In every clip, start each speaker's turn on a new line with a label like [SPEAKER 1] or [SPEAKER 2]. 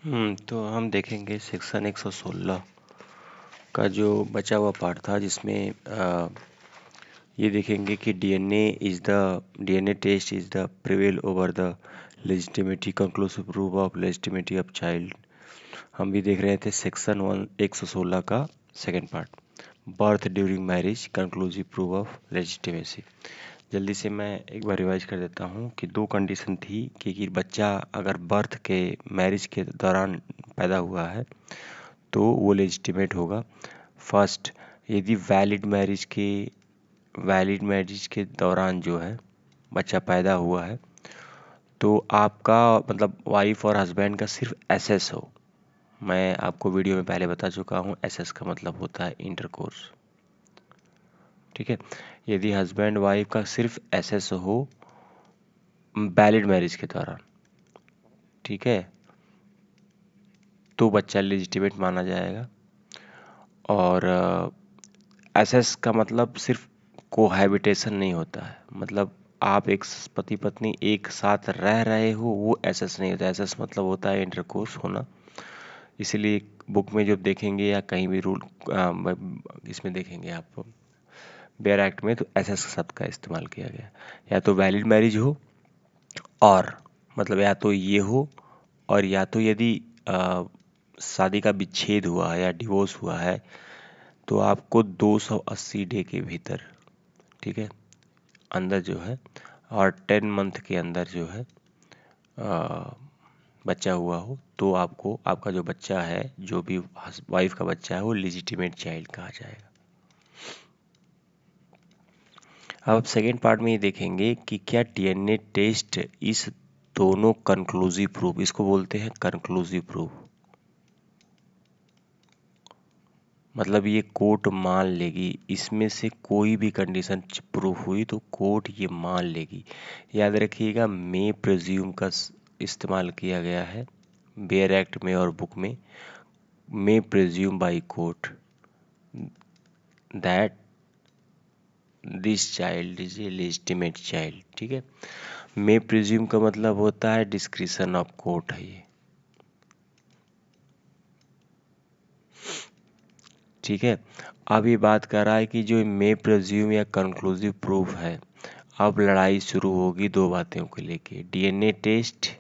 [SPEAKER 1] तो हम देखेंगे सेक्शन 116 का जो बचा हुआ पार्ट था, जिसमें ये देखेंगे कि DNA test is the prevail over the legitimacy conclusive proof of legitimacy of child. हम भी देख रहे थे सेक्शन 116 का second part, birth during marriage conclusive proof of legitimacy. जल्दी से मैं एक बार रिवाइज कर देता हूँ कि दो कंडीशन थी कि बच्चा अगर बर्थ के मैरिज के दौरान पैदा हुआ है तो वो लेजिटिमेट होगा। फर्स्ट, यदि वैलिड मैरिज के दौरान जो है बच्चा पैदा हुआ है तो आपका मतलब वाइफ और हस्बैंड का सिर्फ एसएस हो। मैं आपको वीडियो में पहले बता चुका हूँ, एसएस का मतलब होता है इंटरकोर्स। ठीक है, यदि हस्बैंड वाइफ का सिर्फ एसएस हो वैलिड मैरिज के दौरान, ठीक है, तो बच्चा लेजिटिमेट माना जाएगा। और एसएस का मतलब सिर्फ कोहैबिटेशन नहीं होता है, मतलब आप एक पति पत्नी एक साथ रह रहे हो, वो एसएस नहीं होता। एसएस मतलब होता है इंटरकोर्स होना। इसीलिए बुक में जो देखेंगे या कहीं भी रूल इसमें देखेंगे आप बेयर एक्ट में, तो एसएस शब्द का इस्तेमाल किया गया। या तो वैलिड मैरिज हो, और मतलब या तो ये हो, और या तो यदि शादी का विच्छेद हुआ है या डिवोर्स हुआ है तो आपको 280 डे के भीतर, ठीक है, अंदर जो है, और 10 मंथ के अंदर जो है बच्चा हुआ हो, तो आपको आपका जो बच्चा है, जो भी वाइफ का बच्चा है, वो लेजिटिमेट चाइल्ड कहा जाएगा। अब सेकेंड पार्ट में ये देखेंगे कि क्या डीएनए टेस्ट इस दोनों कंक्लूसिव प्रूफ, इसको बोलते हैं कंक्लूसिव प्रूफ। मतलब ये कोर्ट मान लेगी, इसमें से कोई भी कंडीशन प्रूफ हुई तो कोर्ट ये मान लेगी। याद रखिएगा, मे प्रिज्यूम का इस्तेमाल किया गया है बेयर एक्ट में और बुक में। मे presume by court that this child is a legitimate child. ठीक है, मे प्रिज्यूम का मतलब होता है डिस्क्रिशन ऑफ कोर्ट है ये। ठीक है, अब ये बात कर रहा है कि जो मे प्रिज्यूम या कंक्लूसिव प्रूफ है, अब लड़ाई शुरू होगी दो बातों को लेके, DNA test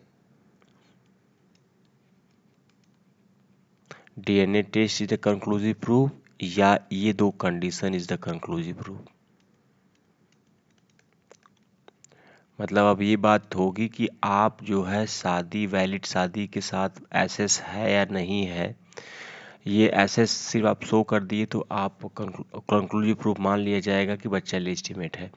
[SPEAKER 1] is the conclusive proof, या ये दो condition is the conclusive proof. मतलब अब ये बात होगी कि आप जो है वैलिड शादी के साथ एसएस है या नहीं है। ये एसएस सिर्फ आप शो कर दिए तो आप कंक्लूसिव प्रूफ मान लिया जाएगा कि बच्चा लेजिटिमेट है।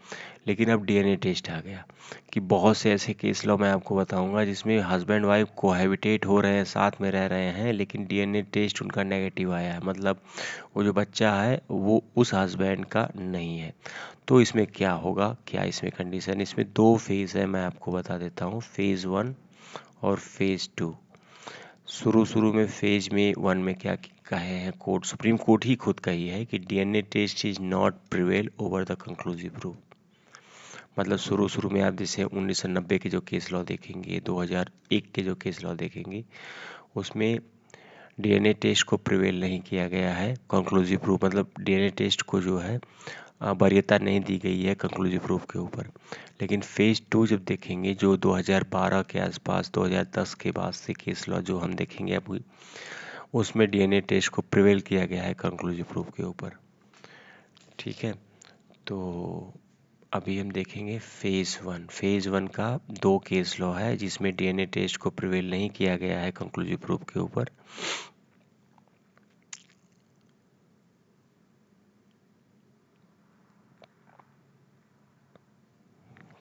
[SPEAKER 1] लेकिन अब डीएनए टेस्ट आ गया कि बहुत से ऐसे केस लॉ मैं आपको बताऊंगा जिसमें हस्बैंड वाइफ कोहैबिटेट हो रहे हैं, साथ में रह रहे हैं, लेकिन डीएनए टेस्ट उनका नेगेटिव आया है, मतलब वो जो बच्चा है वो उस हस्बैंड का नहीं है। तो इसमें क्या होगा, क्या इसमें कंडीशन, इसमें दो फेज है, मैं आपको बता देता हूँ, फेज 1 और फेज 2। शुरू में फेज में 1 में क्या कहे हैं कोर्ट, सुप्रीम कोर्ट ही खुद कही है कि DNA test is not prevail over the conclusive proof. मतलब शुरू में आप जैसे 1990 के जो केस लॉ देखेंगे, 2001 के जो केस लॉ देखेंगे, उसमें डीएनए टेस्ट को प्रिवेल नहीं किया गया है कंक्लूसिव प्रूफ, मतलब डीएनए टेस्ट को जो है वरीयता नहीं दी गई है कंक्लूसिव प्रूफ के ऊपर। लेकिन फेज 2 जब देखेंगे, जो 2012 के आसपास, 2010 के बाद से केस लॉ जो हम देखेंगे अब, उसमें डीएनए टेस्ट को प्रिवेल किया गया है कंक्लूसिव प्रूफ के ऊपर। ठीक है, तो अभी हम देखेंगे फेज वन का दो केस लॉ है जिसमें डीएनए टेस्ट को प्रिवेल नहीं किया गया है कंक्लूसिव प्रूफ के ऊपर।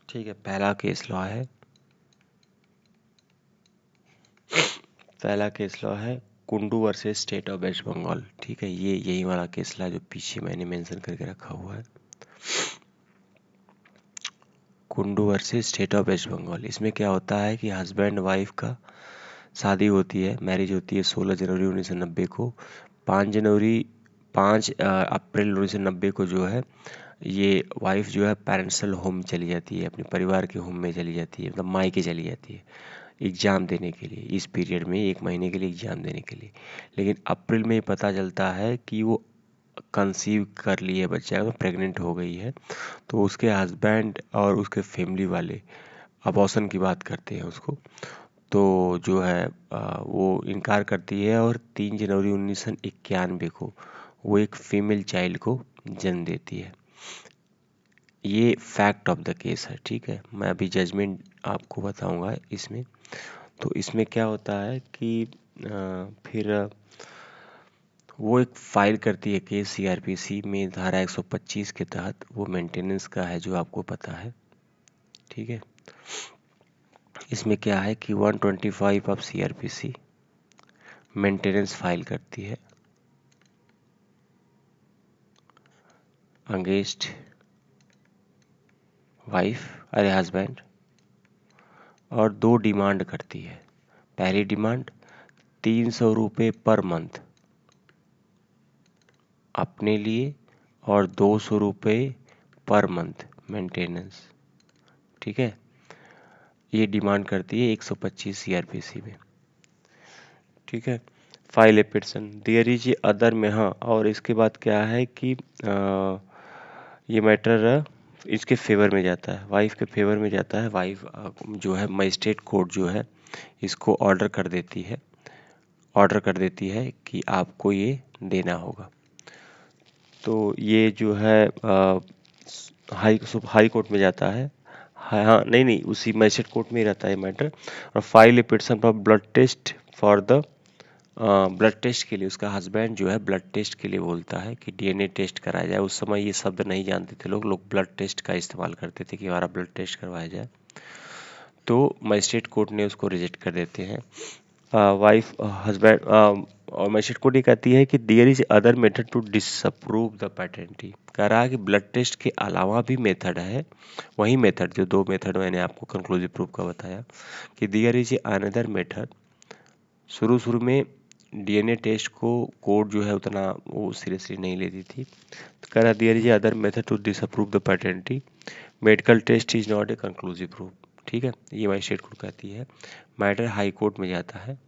[SPEAKER 1] ठीक है, पहला केस लॉ है Kundu versus state of West Bengal. ठीक है, ये यही वाला केस लॉ जो पीछे मैंने मेंशन करके रखा हुआ है, Kundu versus state of West Bengal. इसमें क्या होता है कि हस्बैंड वाइफ का शादी होती है, मैरिज होती है 16 जनवरी 1990 को। 5 अप्रैल 1990 को जो है ये वाइफ जो है पेरेंट्सल होम चली जाती है, अपने परिवार के होम में चली जाती है, मतलब मायके चली जाती है। एग्ज़ाम देने के लिए, इस पीरियड में 1 महीने के लिए एग्ज़ाम देने के लिए। लेकिन अप्रैल में पता चलता है कि वो कंसीव कर ली है बच्चा, प्रेग्नेंट हो गई है। तो उसके हस्बैंड और उसके फैमिली वाले अबॉर्शन की बात करते हैं उसको। तो जो है वो इनकार करती है और 3 जनवरी 1991 को वो एक फीमेल चाइल्ड को जन्म देती है। ये फैक्ट ऑफ द केस है, ठीक है। मैं अभी जजमेंट आपको बताऊंगा इसमें। तो इसमें क्या होता है कि फिर वो एक फाइल करती है केस सीआरपीसी में धारा 125 के तहत। वो मेंटेनेंस का है जो आपको पता है, ठीक है। इसमें क्या है कि 125 ऑफ सीआरपीसी मेंटेनेंस फाइल करती है अगेंस्ट वाइफ अरे हस्बैंड, और 2 डिमांड करती है। पहली डिमांड 300 रुपये पर मंथ अपने लिए और 200 रुपये पर मंथ मेंटेनेंस, ठीक है। ये डिमांड करती है 125 सीआरपीसी में, ठीक है। File a petition there is a other में, हाँ। और इसके बाद क्या है कि ये मैटर इसके फेवर में जाता है, वाइफ के फेवर में जाता है। वाइफ जो है मजिस्ट्रेट कोर्ट जो है इसको ऑर्डर कर देती है कि आपको ये देना होगा। तो ये जो है हाई कोर्ट में जाता है। हाँ हाँ, नहीं नहीं, उसी मजिस्ट्रेट कोर्ट में ही रहता है मैटर। और file a petition for blood test for the blood test के लिए उसका हस्बैंड जो है ब्लड टेस्ट के लिए बोलता है कि डीएनए टेस्ट कराया जाए। उस समय ये शब्द नहीं जानते थे लोग ब्लड टेस्ट का इस्तेमाल करते थे कि हमारा ब्लड टेस्ट करवाया जाए। तो मजिस्ट्रेट कोर्ट ने उसको रिजेक्ट कर देते हैं। वाइफ हस्बैंड और मजिस्ट्रेट कोर्ट ये कहती है कि there is other method to disapprove the paternity. कह रहा है कि ब्लड टेस्ट के अलावा भी मेथड है, वही मेथड जो 2 मेथड मैंने आपको कंक्लूसिव प्रूफ का बताया कि देयर इज अनदर मेथड। शुरू में डीएनए टेस्ट को कोर्ट जो है उतना वो सीरियसली नहीं लेती थी। तो कह रहा there is other method to disapprove the paternity, medical test is not a conclusive proof, ठीक है। ये मजिस्ट्रेट कोर्ट कहती है। मैटर हाई कोर्ट में जाता है,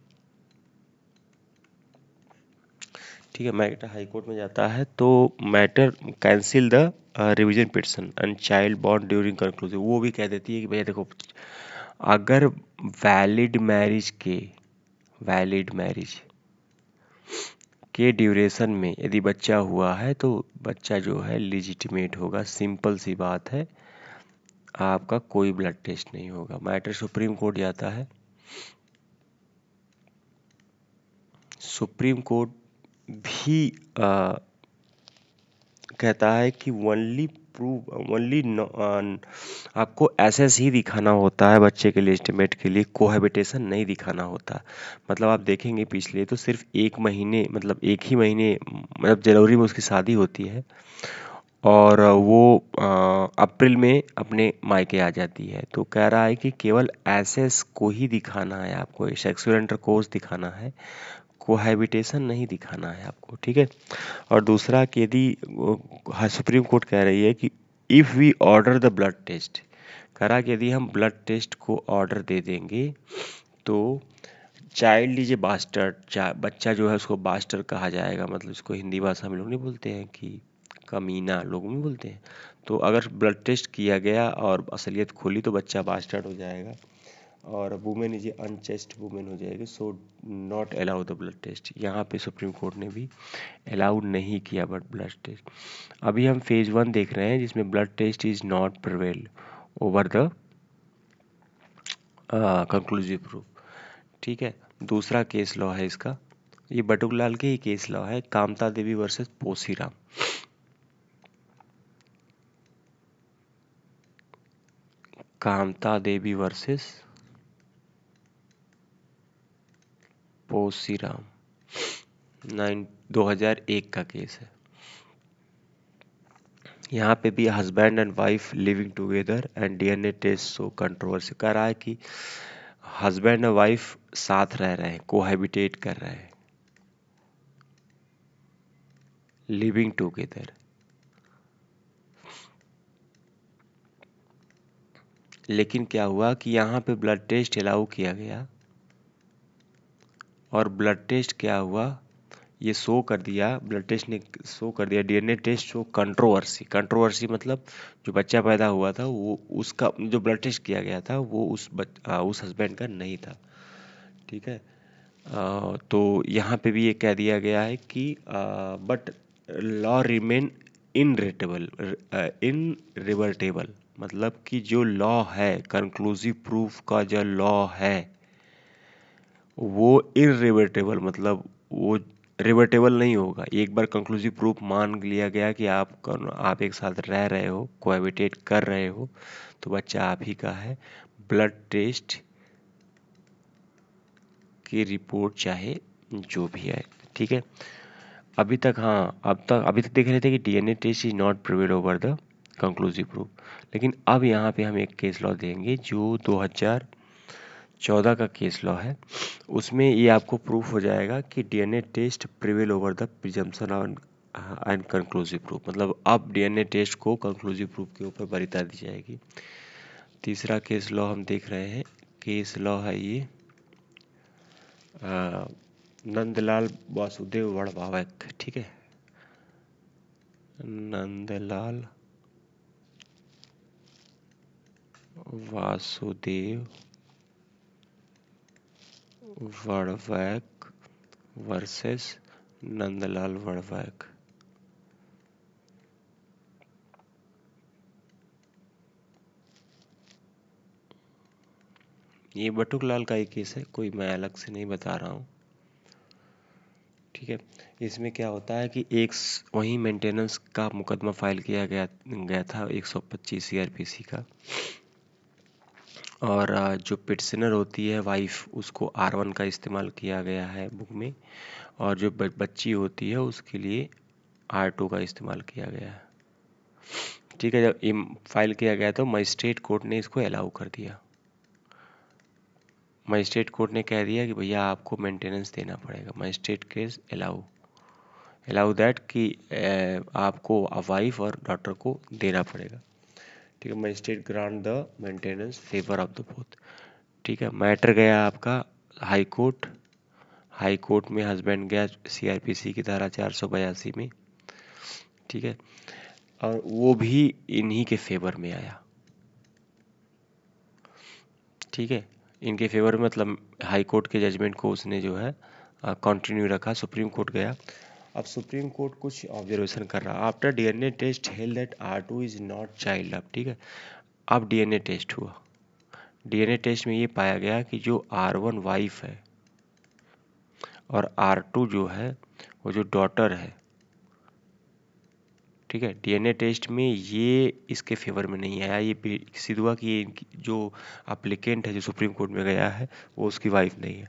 [SPEAKER 1] ठीक है। मैटर हाई कोर्ट में जाता है तो matter cancel the revision petition and child born during conclusive. वो भी कह देती है कि भैया देखो, अगर वैलिड मैरिज के ड्यूरेशन में यदि बच्चा हुआ है तो बच्चा जो है लिजिटिमेट होगा। सिंपल सी बात है, आपका कोई ब्लड टेस्ट नहीं होगा। मैटर सुप्रीम कोर्ट जाता है। सुप्रीम कोर्ट भी कहता है कि ओनली आपको एसएस ही दिखाना होता है बच्चे के लिए, एस्टिमेट के लिए कोहैबिटेशन नहीं दिखाना होता। मतलब आप देखेंगे पिछले तो सिर्फ 1 महीने, मतलब 1 ही महीने, मतलब जनवरी में उसकी शादी होती है और वो अप्रैल में अपने मायके आ जाती है। तो कह रहा है कि केवल एसएस को ही दिखाना है आपको, सेक्सुअल इंटरकोर्स दिखाना है, कोहैबिटेशन नहीं दिखाना है आपको, ठीक है। और दूसरा कि यदि सुप्रीम कोर्ट कह रही है कि if we order the blood test, कह रहा कि यदि हम ब्लड टेस्ट को ऑर्डर दे देंगे तो चाइल्ड इज ए बास्टर्ड, बच्चा जो है उसको बास्टर कहा जाएगा। मतलब इसको हिंदी भाषा में लोग नहीं बोलते हैं कि कमीना, लोग नहीं बोलते हैं। तो अगर ब्लड टेस्ट किया गया और असलियत खोली तो बच्चा बास्टर्ड हो जाएगा और women is a unchaste women हो जाएगी। So not allow the blood test. यहाँ पे सुप्रीम कोर्ट ने भी अलाउ नहीं किया बट ब्लड टेस्ट। अभी हम फेज 1 देख रहे हैं जिसमें blood test is not prevail over the conclusive proof, ठीक है। दूसरा केस लॉ है इसका, ये बटुकलाल के ही केस लॉ है, कामता देवी वर्सेस पोसीराम। कामता देवी वर्सेस पोसीराम 2001 का केस है। यहाँ पे भी husband and wife living together and DNA test show controversy. कह रहा है कि हस्बैंड और वाइफ साथ रह रहे हैं, कोहैबिटेट कर रहे हैं, लिविंग टुगेदर, लेकिन क्या हुआ कि यहाँ पे ब्लड टेस्ट अलाउ किया गया और ब्लड टेस्ट क्या हुआ, ये शो कर दिया, ब्लड टेस्ट ने शो कर दिया, DNA test show controversy. Controversy मतलब जो बच्चा पैदा हुआ था वो उसका जो ब्लड टेस्ट किया गया था वो उस हस्बैंड का नहीं था। ठीक है। तो यहाँ पे भी ये कह दिया गया है कि बट लॉ रिमेन इनरिटेबल इनरिवर्टेबल, मतलब कि जो लॉ है, कंक्लूसिव प्रूफ का जो लॉ है वो इनरिवर्टेबल, मतलब वो रिवर्टेबल नहीं होगा। एक बार कंक्लूसिव प्रूफ मान लिया गया कि आप एक साथ रह रहे हो, कोहैबिटेट कर रहे हो, तो बच्चा आप ही का है। ब्लड टेस्ट की रिपोर्ट चाहे जो भी है, ठीक है। अभी तक, हाँ, अभी तक देख रहे थे कि DNA test is not prevail over the conclusive proof, लेकिन अब यहाँ पे हम एक केस लॉ देंगे जो 2014 का केस लॉ है। उसमें ये आपको प्रूफ हो जाएगा कि DNA test prevail over the presumption and conclusive proof, मतलब अब डीएनए टेस्ट को कंक्लूसिव प्रूफ के ऊपर वरीयता दी जाएगी। तीसरा केस लॉ हम देख रहे हैं, केस लॉ है ये नंदलाल वासुदेव वड़वावक, ठीक है, नंदलाल वासुदेव वड़वैक वर्सेस नंदलाल वड़वैक। ये बटुकलाल का ही केस है, कोई मैं अलग से नहीं बता रहा हूँ, ठीक है। इसमें क्या होता है कि वही मेंटेनेंस का मुकदमा फाइल किया गया था 125 सीआरपीसी का, और जो पिटिशनर होती है वाइफ, उसको R1 का इस्तेमाल किया गया है बुक में, और जो बच्ची होती है उसके लिए R2 का इस्तेमाल किया गया है, ठीक है। जब फाइल किया गया तो मजिस्ट्रेट कोर्ट ने इसको अलाउ कर दिया। मजिस्ट्रेट कोर्ट ने कह दिया कि भैया आपको मेंटेनेंस देना पड़ेगा। मजिस्ट्रेट केस अलाउ दैट कि आपको वाइफ और डॉटर को देना पड़ेगा, ठीक है। Magistrate grant the maintenance favour of the both, ठीक है। मैटर गया आपका हाई कोर्ट। हाई कोर्ट में हस्बैंड गया सीआरपीसी की धारा 482 में, ठीक है, और वो भी इन्हीं के फेवर में आया, ठीक है। इनके फेवर में मतलब हाई कोर्ट के जजमेंट को उसने जो है कंटिन्यू रखा। सुप्रीम कोर्ट गया। अब सुप्रीम कोर्ट कुछ ऑब्जर्वेशन कर रहा। After DNA test held that R2 is not child, अब ठीक है। अब डीएनए टेस्ट हुआ। डीएनए टेस्ट में ये पाया गया कि जो R1 वाइफ है और R2 जो है वो जो डॉटर है, ठीक है। डीएनए टेस्ट में ये इसके फेवर में नहीं आया। ये सिद्ध हुआ कि ये जो अप्लीकेंट है जो सुप्रीम कोर्ट में गया है वो उसकी वाइफ नहीं है,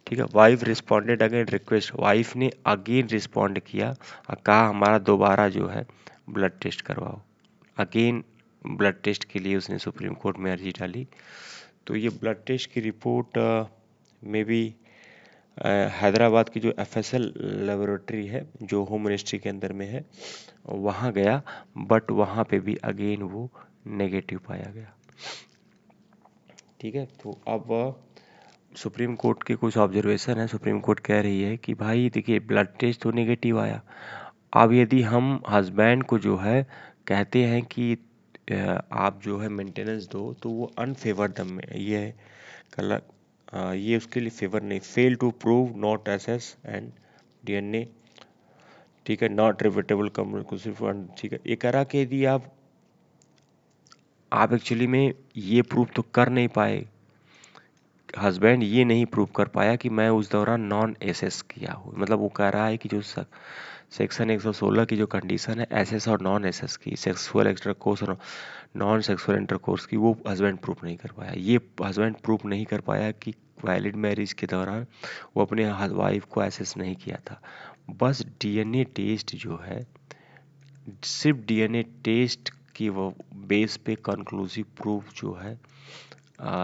[SPEAKER 1] ठीक है। Wife responded again request, wife ने अगेन रिस्पॉन्ड किया और कहा हमारा दोबारा जो है ब्लड टेस्ट करवाओ। अगेन ब्लड टेस्ट के लिए उसने सुप्रीम कोर्ट में अर्जी डाली। तो ये ब्लड टेस्ट की रिपोर्ट में भी हैदराबाद की जो एफएसएल लेबोरेटरी है जो होम मिनिस्ट्री के अंदर में है वहाँ गया, बट वहाँ पे भी अगेन वो नेगेटिव पाया गया, ठीक है। तो अब सुप्रीम कोर्ट के कुछ ऑब्जर्वेशन है। सुप्रीम कोर्ट कह रही है कि भाई देखिए ब्लड टेस्ट तो नेगेटिव आया, अब यदि हम हस्बैंड को जो है कहते हैं कि आप जो है मेंटेनेंस दो, तो वो अनफेवर दम में ये है कल, ये उसके लिए फेवर नहीं। Fail to prove not access and DNA, ठीक है, नॉट रिवर्टेबल कंक्लूसिव, ठीक है। ये करा कि यदि आप एक्चुअली में ये प्रूव तो कर नहीं पाए, हस्बैंड ये नहीं प्रूव कर पाया कि मैं उस दौरान नॉन एसएस किया हूँ, मतलब वो कह रहा है कि जो सेक्शन 116 की जो कंडीशन है एसएस और नॉन एसएस की, सेक्सुअल इंटरकोर्स और नॉन सेक्सुअल इंटरकोर्स की, वो हस्बैंड प्रूफ नहीं कर पाया। ये हस्बैंड प्रूफ नहीं कर पाया कि वैलिड मैरिज के दौरान वो अपने वाइफ को एसेस नहीं किया था। बस डीएनए टेस्ट जो है, सिर्फ डीएनए टेस्ट की वो बेस पे कंक्लूसिव प्रूफ जो है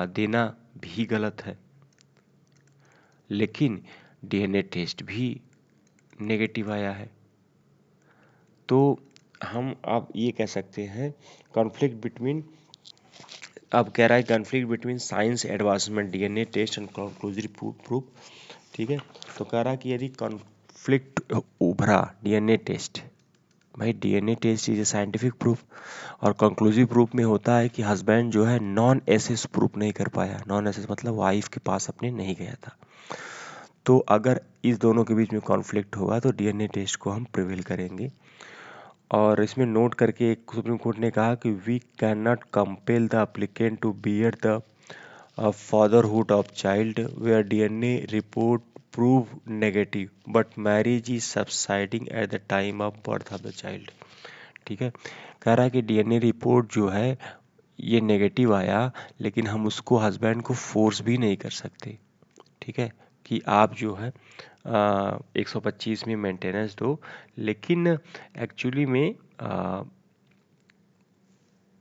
[SPEAKER 1] देना भी गलत है, लेकिन डीएनए टेस्ट भी नेगेटिव आया है। तो हम अब ये कह सकते हैं कॉन्फ्लिक्ट बिटवीन, अब कह रहा है conflict between science advancement DNA test and conclusive proof, ठीक है। तो कह रहा कि यदि कॉन्फ्लिक्ट उभरा डीएनए टेस्ट, भाई DNA test is a scientific proof, और कंक्लूसिव प्रूफ में होता है कि हस्बैंड जो है नॉन एसेस प्रूफ नहीं कर पाया। नॉन एसेस मतलब वाइफ के पास अपने नहीं गया था। तो अगर इस दोनों के बीच में कॉन्फ्लिक्ट होगा तो डीएनए टेस्ट को हम प्रिवेल करेंगे। और इसमें नोट करके एक सुप्रीम कोर्ट ने कहा कि we can not compel the applicant to bear the fatherhood of child where DNA report prove negative but marriage is subsiding at the time of birth of the child। ठीक है। कह रहा है कि DNA report जो है ये negative आया, लेकिन हम उसको हस्बैंड को फोर्स भी नहीं कर सकते। ठीक है, कि आप जो है 125 में मेंटेनेंस दो, लेकिन एक्चुअली में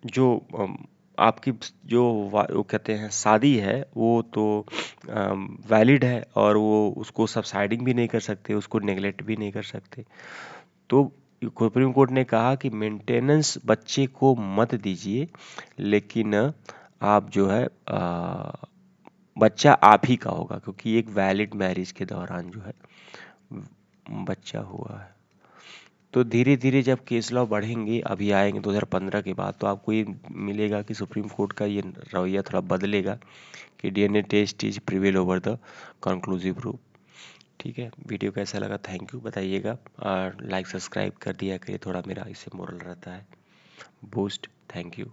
[SPEAKER 1] जो आपकी जो वो कहते हैं शादी है वो तो वैलिड है, और वो उसको सबसाइडिंग भी नहीं कर सकते, उसको नेगलेक्ट भी नहीं कर सकते। तो सुप्रीम कोर्ट ने कहा कि मेंटेनेंस बच्चे को मत दीजिए, लेकिन आप जो है बच्चा आप ही का होगा, क्योंकि एक वैलिड मैरिज के दौरान जो है बच्चा हुआ है। तो धीरे धीरे जब केस लॉ बढ़ेंगे, अभी आएंगे 2015 के बाद, तो आपको ये मिलेगा कि सुप्रीम कोर्ट का ये रवैया थोड़ा बदलेगा कि DNA test is prevail over the conclusive proof. ठीक है, वीडियो कैसा लगा थैंक यू बताइएगा, और लाइक सब्सक्राइब कर दिया करिए, थोड़ा मेरा इससे मोरल रहता है बूस्ट। Thank you.